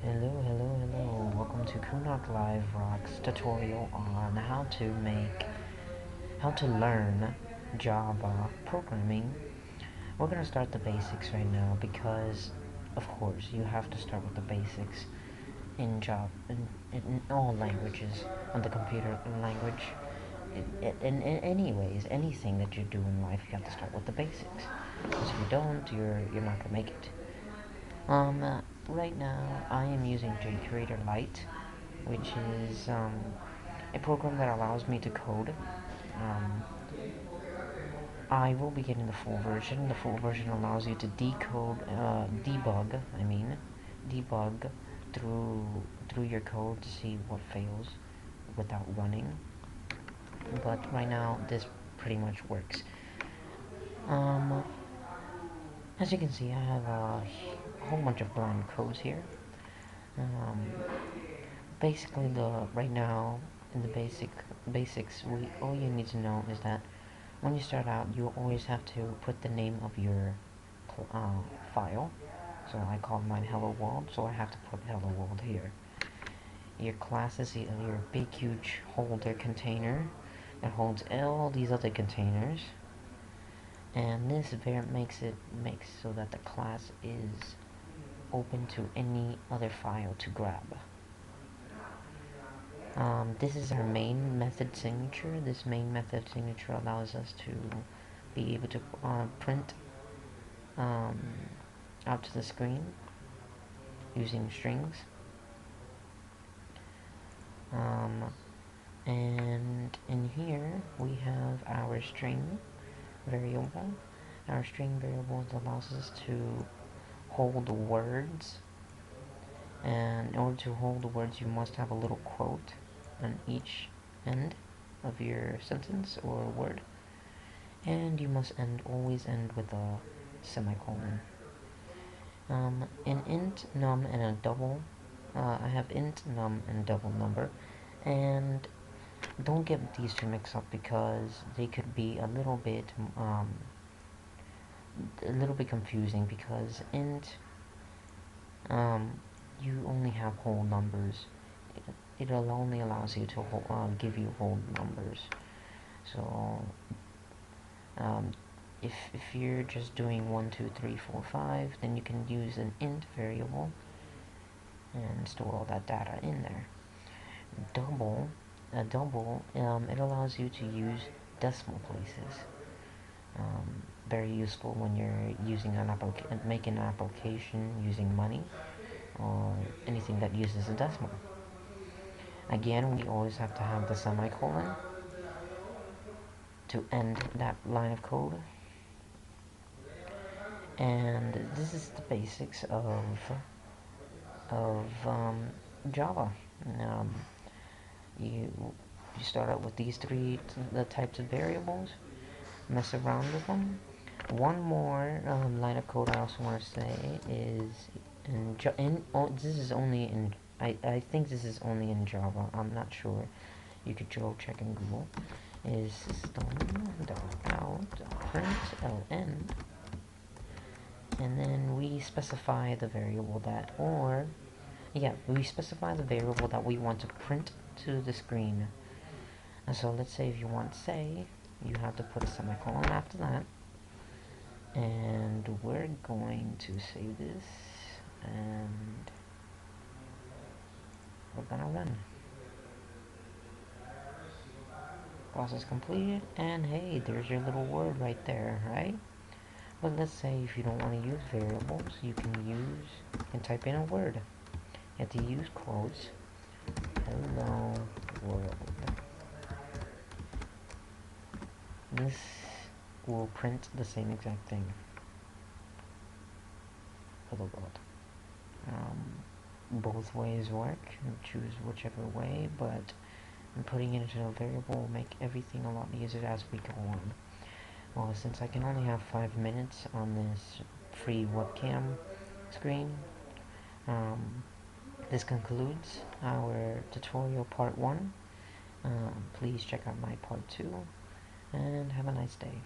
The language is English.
Hello. Welcome to Kunarkliverocks tutorial on how to learn Java programming. We're gonna start the basics right now because, of course, you have to start with the basics in Java, in all languages, on the computer language. In anyways, anything that you do in life, you have to start with the basics. Because if you don't, you're not gonna make it. Right now I am using jQuator Lite, which is a program that allows me to code. Um, I will be getting the full version. The full version allows you to debug through your code to see what fails without running. But right now, this pretty much works. Um, as you can see, I have a whole bunch of blind codes here. Um, Basically, the right now in the basics, we all you need to know is that when you start out, you always have to put the name of your file. So I call mine Hello World, so I have to put Hello World here. Your class is your big huge holder container that holds all these other containers, and this makes so that the class is open to any other file to grab. This is our main method signature. This main method signature allows us to be able to print um, out to the screen using strings. And in here we have our string variable. Our string variable allows us to hold words, and in order to hold the words you must have a little quote on each end of your sentence or word, and you must always end with a semicolon. In int num and a double, I have int num and double number, and don't get these two mixed up because they could be a little bit confusing, because int you only have whole numbers. It only allows you to give you whole numbers. So if you're just doing 1, 2, 3, 4, 5, then you can use an int variable and store all that data in there. Double, it allows you to use decimal places. Very useful when you're making an application using money or anything that uses a decimal. Again, we always have to have the semicolon to end that line of code. And this is the basics of Java. Um, you start out with these the types of variables, mess around with them. One more line of code I also want to say is this is only in I think this is only in Java. I'm not sure. You could go check in Google. Is system.out.println, and then we specify the variable we specify the variable that we want to print to the screen. And so let's say if you want say, you have to put a semicolon after that, and we're going to save this, and we're gonna run. Process completed, and hey, there's your little word right there, right? But let's say if you don't want to use variables, you can type in a word. You have to use quotes. Hello world. This will print the same exact thing for the world. Both ways work. Choose whichever way, but putting it into a variable will make everything a lot easier as we go on. Well, since I can only have 5 minutes on this free webcam screen, this concludes our tutorial part 1. Please check out my part 2, and have a nice day.